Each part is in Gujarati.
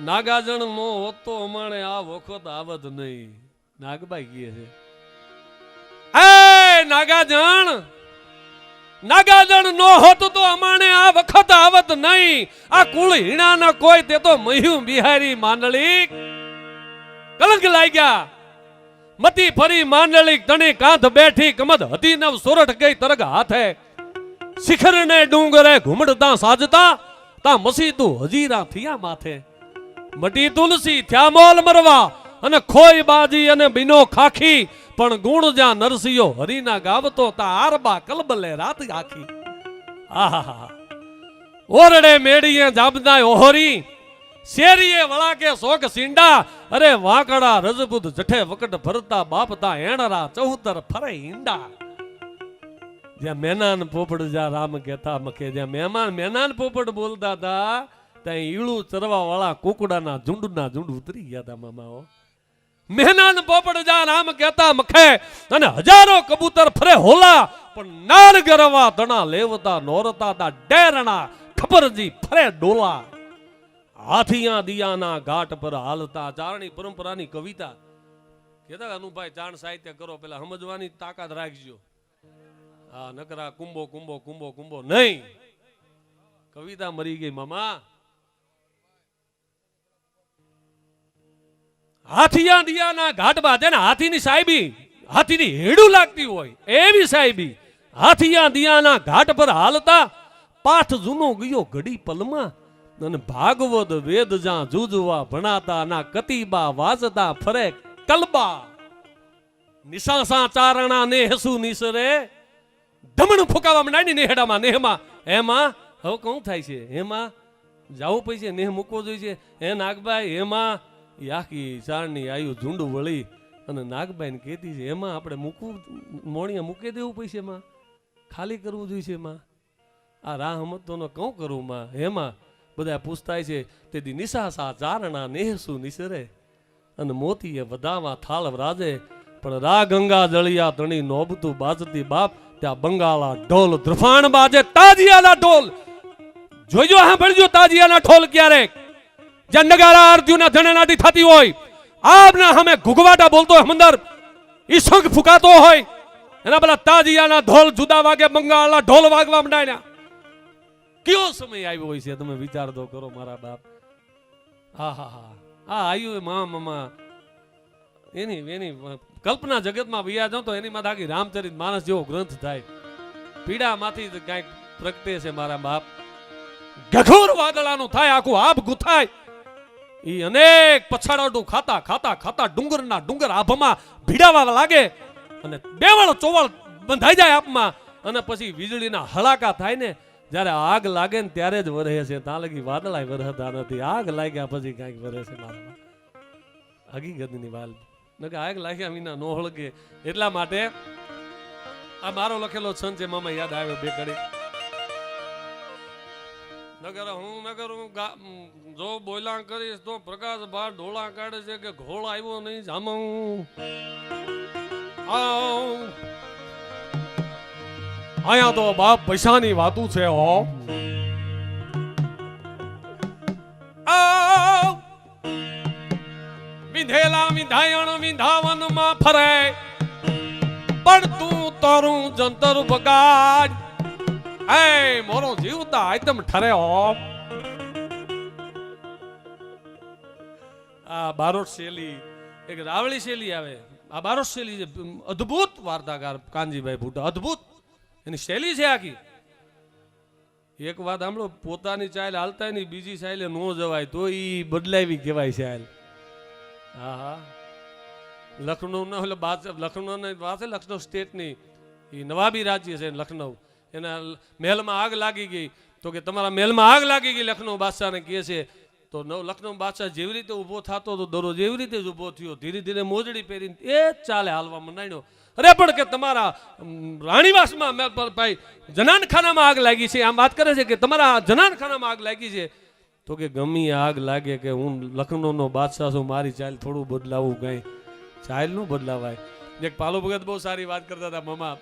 નાગાજણ નો હોતો અમાણે આ વખત આવત નહીં. નાગબાઈ કહે છે એ નાગાજણ નો હોત તો અમાણે આ વખત આવત નહીં. આ કુળ હીણા ન કોઈ તે તો મહ્યું બિહારી માંડળી કલંક લાગ્યા. મતી ફરી માંડળી તણી કાંધ બેઠી કમદ હતી નવ સોરઠ ગઈ તરગ હાથે. શિખર ને ડુંગરે ઘુમડતા સાજતા તા મસીતું હજીરા થયા માથે. મટી તુલસી થયા મોલ મરવા અને ખોઈ બાજી અને બીનો ખાખી. પણ ગુણ જ્યાં નરસિંહો હરીના ગાવતો તા આરબા કલબલે રાત આખી. આહા ઓરડે મેડીએ જાબના ઓહરી શેરીએ વળાકે શોક સિંડા. અરે વાકડા રજપૂત જઠે વકટ ભરતા બાપતા એણરા ચૌતર ફરે ઈંડા. જ્યાં મેનાન પોપડ જ્યાં રામ કહેતા મખે જ્યાં મેનાન પોપડ બોલતા હતા ત્યાં ઈળું ચરવા વાળા કુકડાના ઝુંડ ઉતરી ગયા હતા મામાઓ. મેનાન પોપડ જ્યાં રામ કહેતા મખે અને હજારો કબૂતર ફરે હોલા. પણ નાર ગરવા તણા લેવતા નોરતા તા ડેરણા ખબરજી ફરે ડોલા. હાથિયા દિયાના ઘાટ પર હાલતા ચારણી પરંપરાની કવિતા કહેતા અનુભાઈ ચાણ સાહિત્ય કરો પેલા સમજવાની તાકાત રાખજો. હા નકરા કુંભો કુંભો કુંભો કુંભો નહીં. કવિતા મરી ગઈ મામા. હાથિયા દિયાના ઘાટ બાજે ને હાથીની સાહેબી હાથીની હેડું લાગતી હોય એવી સાહેબી. હાથિયા દિયાના ઘાટ પર હાલતા પાઠ જૂનો ગયો ઘડી પલમાં. અને ભાગવત વેદ જ્યાં જુજવા ભણાતા ના કતિબા વાજતા ફરે કલબા. નિશાસા ચારણા ને હેસુ નિસરે ધમણ ફૂકાવા માંડી નેહડામાં નેહમાં. એમાં હવે કોણ થાય છે એમાં જાવું પૈસે નેહ મૂકવો જોઈએ. હે નાગભાઈ એમાં આખી ચારણી આયુ ઝુંડ વળી અને નાગભાઈ ને કહેતી છે એમાં આપણે મૂકવું મોણિયા મૂકી દેવું પૈસે માં ખાલી કરવું જોઈએ એમાં. આ રાહ હમતો નો કઉ કરું માં એમાં બધા પૂછતા છે તેથી નિશાસા ચારણા નેહસુ નિસરે અને મોતીએ વધાવા થાળ રાજે. પણ રા ગંગા જળિયા તણી નોબતું બાજતી બાપ ત્યાં બંગાળા ઢોલ ધ્રફાણ બાજે તાજિયાના ઢોલ. જોઈજો હા ભળજો તાજિયાના ઢોલ ક્યારેક જ્યાં નગારા અર્જુના ધણનાથી થતી હોય આપના સામે ઘુઘવાટા બોલતો હોય મંદર ઈ શંખ ફૂકાતો હોય એના પેલા તાજિયાના ઢોલ જુદા વાગે બંગાળના ઢોલ વાગવા માંડ્યા. કયો સમય આવ્યો હોય છે તમે વિચાર તો કરો મારા બાપ. હા હા હા આ આયુ મામા એની કલ્પના જગતમાં વૈયા જાઉં તો એની માં આખી રામચરિત માનસ જેવો ગ્રંથ થાય. પીડામાંથી કઈક પ્રગટે છે મારા બાપ. ગઘોર વાદળાનું થાય આખું આભ ગુથાય. ઈ અનેક પછાડાટું ખાતા ખાતા ખાતા ડુંગરના ડુંગર આભમાં ભીડાવા લાગે અને બેવળ ચોવળ બંધાઈ જાય આપમાં. અને પછી વીજળીના હળાકા થાય ને જ્યારે આગ લાગે ને ત્યારે જ વરહે છે. ત્યાં લગી વાદળાય વરહતા નથી. આગ લાગ્યા પછી કઈક વરહે છે મારા હકીકતની વાલ. આગ લાગ્યા વિના નો હળગે. એટલા માટે આ મારો લખેલો છંદ છે મામા યાદ આવ્યો બે ઘડી. નગર હું જો બોલા કરીશ તો પ્રકાશ બાર ઢોળા કાઢે છે કે ઘોળ આવ્યો નહીં જામું. આયા તો બાપ પૈસાની વાતું છે હો. વિધેલા વિધાયણ વિધાવન માં ફરે પણ તું તારું જંતર બગાડ. એ મોરો જીવતા આઈટમ ઠરે હો. આ બારોટ શૈલી એક રાવળી શૈલી આવે. આ બારોટ શૈલી અદ્ભુત વાર્તાકાર કાનજીભાઈ ભુટ્ટા અદ્ભુત એની શૈલી છે આખી. એક વાત સાંભળો પોતાની ચાલ હાલતા ની બીજી ચાલે નો જવાય તો ઈ બદલાવી કહેવાય છે હાલ. હા હા લખનઉ ના લખનઉ ને વાત છે લખનઉ સ્ટેટની એ નવાબી રાજ્ય છે લખનઉ. એના મહેલમાં આગ લાગી ગઈ તો કે તમારા મહેલમાં આગ લાગી ગઈ લખનઉ બાદશાહને કહે છે. તો લખનઉ બાદશાહ જેવી રીતે ઊભો થતો તો દરરોજ એવી રીતે જ ઊભો થયો. ધીરે ધીરે મોજડી પહેરીને એ ચાલે હાલવા મંડાણ્યો. અરે પણ કે તમારા રાણીવાસમાં ભાઈ જનાનખાનામાં આગ લાગી છે. આમ વાત કરે છે કે તમારા જનાનખાનામાં આગ લાગી છે. તો કે ગમી આગ લાગે કે હું લખનઉનો બાદશાહ છું મારી ચાલ થોડું બદલાવું કઈ ચાલ નું બદલાવાય. એક પાલો ભગત બહુ સારી વાત કરતા હતા મામા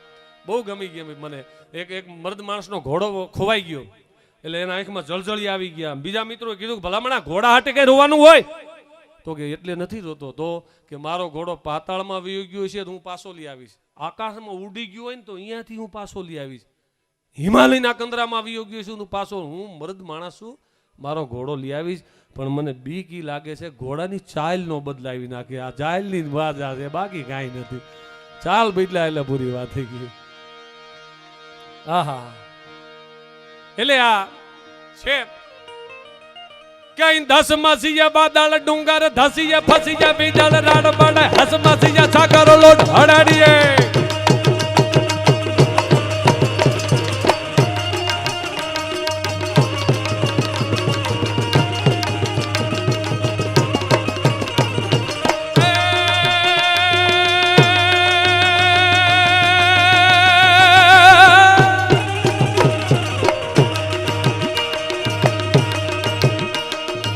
બહુ ગમી ગઈ મને. એક મર્દ માણસનો ઘોડો ખોવાઈ ગયો એટલે એના આંખમાં જળજળી આવી ગયા. બીજા મિત્રોએ કીધું કે ભલામણા ઘોડા હાટે કઈ રોવાનું હોય? તો કે એટલે નથી રોતો, તો કે મારો ઘોડો પાતાળમાં વહી ગયો છે તો હું પાછો લઈ આવીશ, આકાશમાં ઉડી ગયો હોય ને તો અહીંયાથી હું પાછો લઈ આવીશ, હિમાલયના કંદરામાં વહી ગયો છું તો પાછો, હું મર્દ માણસ છું, મારો ઘોડો લઈ આવીશ. પણ મને બીક ઈ લાગે છે ઘોડાની ચાલ નો બદલાવી નાખે, આ ચાલની વાત છે, બાકી કાંઈ નથી. ચાલ બદલાય એટલે પૂરી વાત થઈ ગઈ. આહા, એટલે આ છે ક્યાંય 10 માસીયા બાદળ ડુંગર ધસીયા ફસીયા બીજળ રાડ બળ હસ માસીયા સાગરો લોટ હડાડીએ.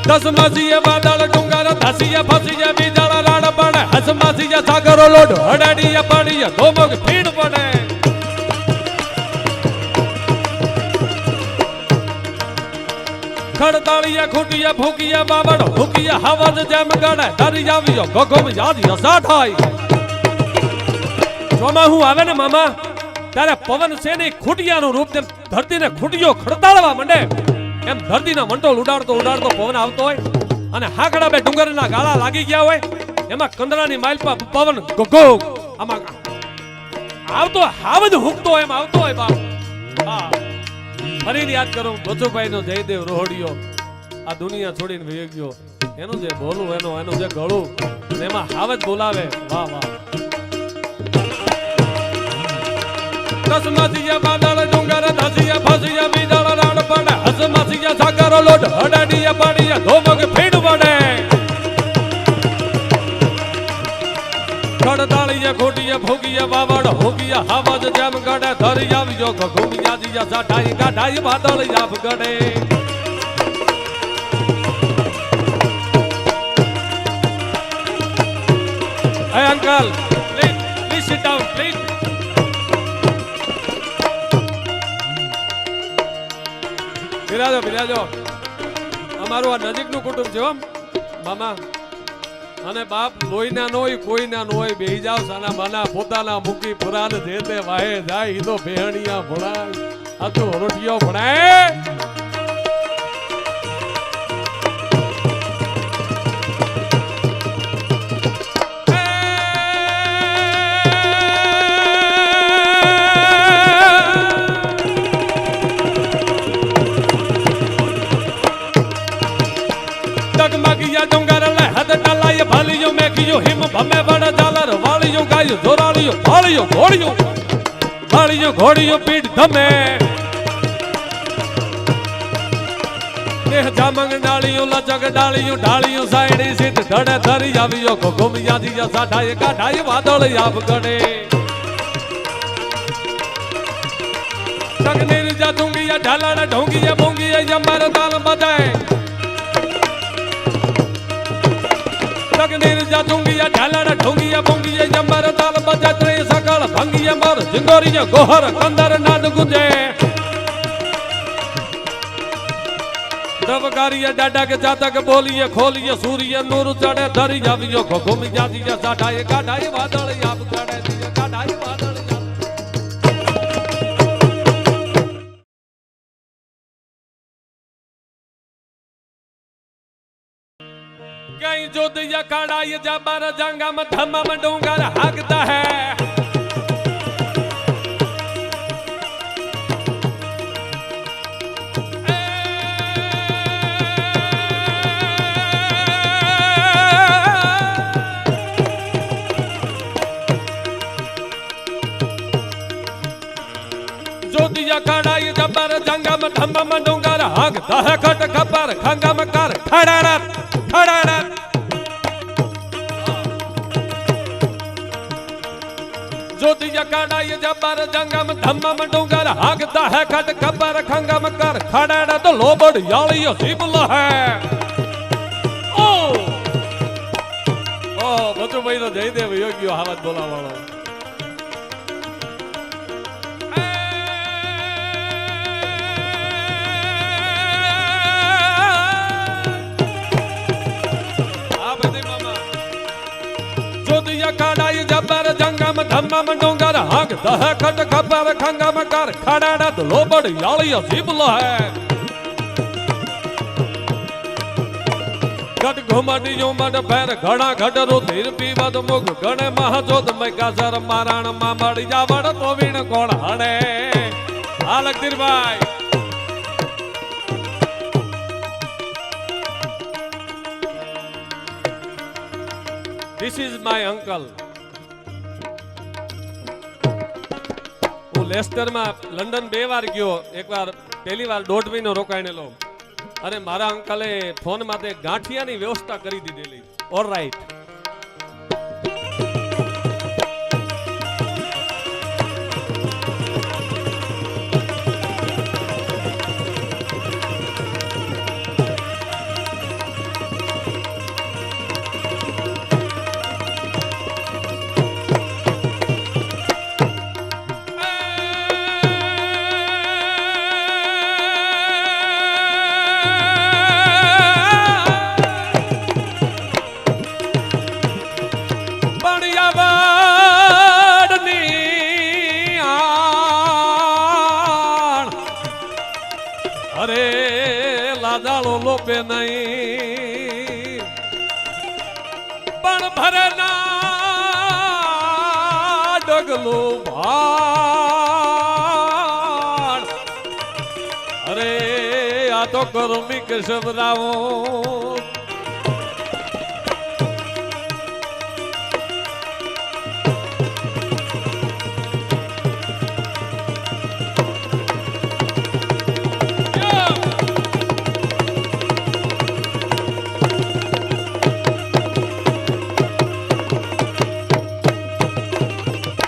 દસમાસીયા બાદળ ડુંગર ધસીયા ફસીયા બીજળ રાડ બળ હસ માસીયા સાગરો લોટ હડાડીયા પાડીયા ધોમક ફીડ પડે. ખડતાળિયા ખૂટિયા ભૂકિયા બાવળ ભૂકિયા હવજ જેમ ગણે ધરી આવ્યો ગગોમ યાદ રસા થાય. ચોમાહું આવે ને મામા ત્યારે પવન છે ને ખૂટિયાનું રૂપ તેમ ધરતીને ખૂટિયો ખડતાળવા માંડે, એમ ધરતીના મંટોળ ઉડાડતો ઉડાડતો પવન આવતો હોય અને હાકડા બે ડુંગરના ગાળા લાગી ગયા હોય, એમાં કંદરાની માલપા પવન ગગો આમાં આવતો હાવજ હુકતો એમ આવતો હોય બાપ. હા, ફરીને યાદ કરું બચુભાઈ નો જયદેવ રોહડિયો આ દુનિયા છોડીને વહી ગયો, એનું જે બોલું એનું જે ગળું એમાં હાવજ બોલાવે. વાહ વાહ. દસમાસીયા બાદળ ડુંગર ધસીયા ફસીયા બીજળ રાડ પડે હસ માસીયા સાગરો લોટ હડાડીયા પાડીયા ધોમક ફીડ પડે. ખડતાળિયા ખોટીયા ભોગિયા બાવળ ભોગિયા હવજ જેમ ગડે ધરી આવ્યો ઘુમિયા જીયા સાઠાઈ ગાઢાઈ બાદળ જાપ ગડે. Hey uncle, please sit down, please. બિરાજો અમારું આ નજીકનું કુટુંબ છે મામા અને બાપ, લોહીના નો હોય કોઈના નો હોય, બેહી જાવ સાના માના પોતાના મૂકી પુરાણ જે તે વાહે જાય ઈ તો બેહણિયા ભણાય, આ તો રોટિયો ભણાય. ડગમગિયા ડુંગર લહેદ ટલાય ભાલિયો મેઘિયો હિમ ભમે વડ જાલર વાળિયો ગાયો જોરાળિયો ભાળિયો ઘોડિયો પીઠ ધમે દેહ જામંગ ડાળિયો લચક ડાળિયો ઢાળિયો સાયડી સીટ ધડે ધરી આવ્યો ઘુમિયા જીયા સાઠાએ કાઢાઈ વાદળ આપ ગડે. સગનીર જા ડુંગિયા ઢાલાડા ઢોંગિયા બોંગિયા યમર તાલ બજાય. સગનીર જા ડુંગિયા ઢાલાડા ઢોંગિયા બોંગિયા યમર તાલ બજાય. ત્રે સકળ ભંગિયા મર જિંગોરિયા ગોહર કંદર નાદ ગુંજે. દવકારિયા ડાડા કે જાતક બોલીએ ખોલીએ સૂર્ય નૂર ચડે ધરી આવ્યો ઘુમી જાતી સાઠાએ કાઢાઈ વાદળ આપ ગડે કાઢાઈ વાદળ. कहीं जो दिया काड़ा ये जाबार जंगा में धम्मा में डूंगर हाकता है. जो दिया काड़ा ये जाबार जंगा में धम्मा में डूंगर हाकता है. खट खबर खंगा में कर खड़ा ज्योतिया काड़ा ये जबर जंगम धम्मम डूंगर हाकता है. खट खबर खंगम कर खड़ा तो लोबड़ यालियो सीबला है. ओ बच्चों भाई तो जयदेव योगियो हावत बोला वालो. ધમ્મા ડોંગર હાંગ દહ ખટ ખબર ખંગા મકર ખડાડા તો લોબડ યાળિયા જીબલો હે ગટ ઘુમડિયો મડ ફેર ઘણા ઘડરો ધીર પીવદ મુગ ગણે મહજોદ મૈકાસર મારાણ માં મળી જાવડ તો વીણ કોણ હણે આ લગદીરભાઈ This is my uncle. હું લેસ્ટરમાં લંડન 2 વાર ગયો, એકવાર પહેલી વાર 1.5 મહિનો રોકાણેલો અને મારા અંકલે ફોન માટે ગાંઠિયાની વ્યવસ્થા કરી દીધેલી. ઓલરાઈટ. અરે લાદાળો લોપે નહીં પણ ભરે ના ડગલો ભાણ અરે આ તો કર્મિક શબરાવો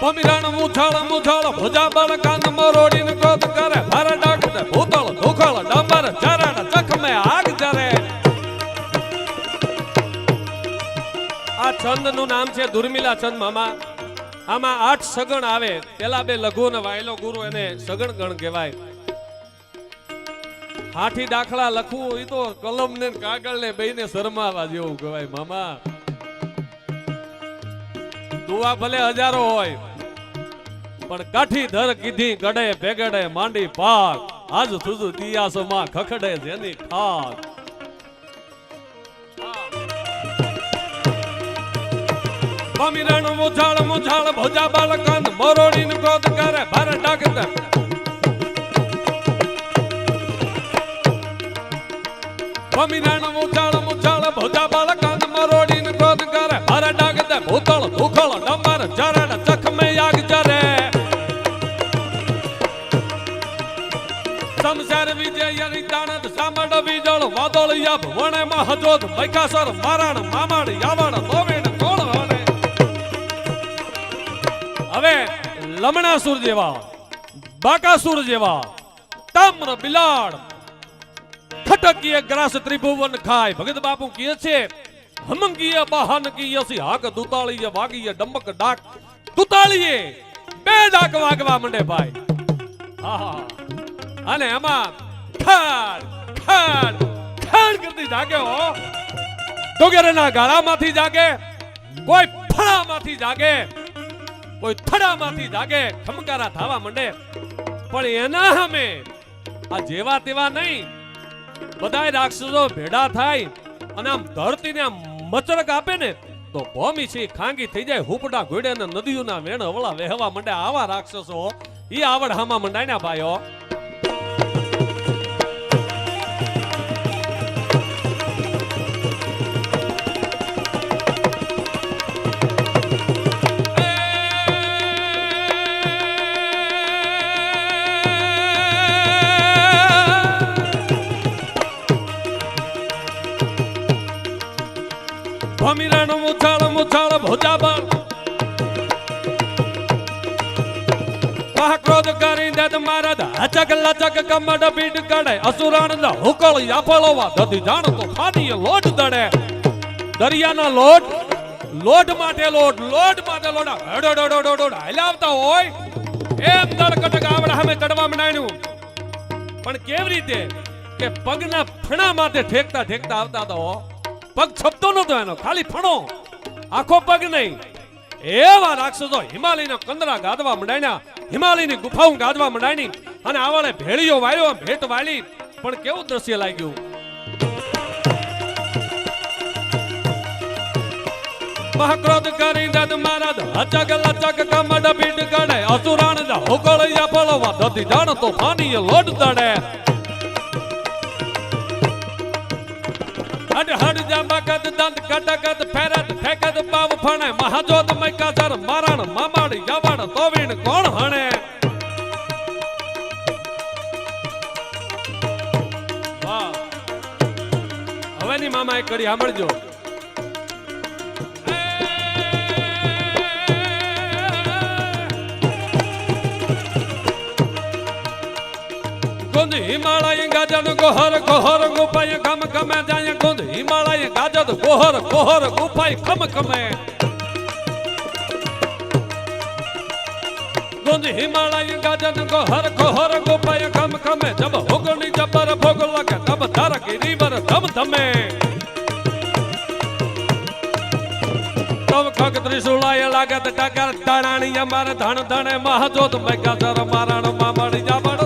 પમીરાણ મુછાળ મુછાળ ભુજા બળ કાન મરોડીને ક્રોધ કરે ભર ડાકતે ભૂતળ ધોખળ ડંબર ચરણ ચખમે આગ જરે આ છંદ નું નામ છે દુર્મિલા છંદ મામા. આમાં 8 સગણ આવે. પેલા 2 લઘુ અને વાયલો ગુરુ એને સગણ ગણ કહેવાય. હાથી દાખલા લખવું એ તો કલમ ને કાગળ ને બેયને શરમાવા જેવું કહેવાય મામા. દુઆ ભલે હજારો હોય પણ કાઠી ધર કીધી ગડે ભેગડે માંડી પાક આજ સુજુ દિયાસો માં ખખડે જેની ખાક. પમીરણ મુછાળ મુછાળ ભોજા બાળકન મોરોડીને ક્રોધ કરે ભર ડાકતે પમીરણ મુછાળ મુછાળ ભોજા બાળકન મોરોડીને ક્રોધ કરે ભર ડાકતે ભૂતળ ધુખળ ડમર ચરણ ચખમે આગ જરે સમસર વિજય રિતાણદ સામડ વિજળ વાદળ યાબ વણે મહજોદ મૈકાસર મારણ મામડ યાવણ લોવેણ કોણ હણે. હવે લમણાસુર જેવા બાકાસુર જેવા તામ્ર બિલાડ ખટકીય ગ્રાસ ત્રિભુવન ખાય ભગત બાપુ કહે છે હમંગીય બહાન કીયસી હાક દુતાળીય વાગીય ડમક ડાક દુતાળીએ 2 ડાક વાગવા મંડે ભાઈ. આહા અને એમાં ખાડ ખાડ ખાડ કરતી જાગે હો. ડોગરના ગાળામાંથી જાગે, કોઈ ફળામાંથી જાગે, કોઈ થડામાંથી જાગે, ખમકારા થાવા મંડે. પણ એના સામે આ જેવા તેવા નહીં, બધાય રાક્ષસો ભેડા થાય અને આમ ધરતીને આમ મચરક આપે ને તો ભૂમિ છે ખાંગી થઈ જાય. હુપડા ઘોડે ને નદીઓના વેણ હવળા વહેવા મંડે. આવા રાક્ષસો ઈ આવડ હામા મંડાય ના ભાઈઓ. ભમીરણ મુછાળ મુછાળ ભોજા બળ ક્રોધ કરી દત મારદ હચક લચક કમડ પીડ કડે અસુરાણ ના હુકળ યાફળવા દધી જાણ તો ખાધી લોટ દડે. દરિયાના લોટ લોટ માટે લોટ હલાવતા હોય એમ દળકટક આવડા સામે ચડવા માંડ્યું. પણ કેવી રીતે કે પગના ફણા માટે ઠેકતા ઠેકતા આવતા તો પગ છપતો નતો એનો, ખાલી ફણો, આખો પગ નહીં. એવા રાક્ષસો હિમાલયના કંદરા ગાદવા મંડાણ્યા, હિમાલયની ગુફાઓ ગાદવા મંડાણી અને આવાળે ભેળીઓ વાળ્યો, ભેટ વાળી. પણ કેવું દ્રશ્ય લાગ્યું. મહાક્રોધ કરી દદ મહારાજ અચક લચક કમડ પીડ ગડે અસુરાણ જા હોકળિયા પળવા દધી જાણ તો ફાની લોટ દડે હડ હડ જા બકદ દંત કટકદ ફેરત ફેકદ પાવ ફણે મહાજોત મૈકાસર મારણ મામાડી જવાડ તોવીણ કોણ હણે. વાહ, હવેની મામા એક કડી સાંભળજો. ગુંદ હિમાલય ગાજદ ગોહર ગોહર ગુફાય ખમ ખમે જાય. ગુંદ હિમાલય ગાજદ ગોહર ગોહર ગુફાય ખમ ખમે. ગુંદ હિમાલય ગાજદ ગોહર ગોહર ગુફાય ખમ ખમે. જબ હોગણી જબર ભોગ લગે તબ ધર ગિરીવર ધમ ધમે. તબ ખગ ત્રિશુલાય લાગત ટકર તણાણી અમાર ધણ ધણે મહાજોત મેઘાસર મારણ મામડી જાબડ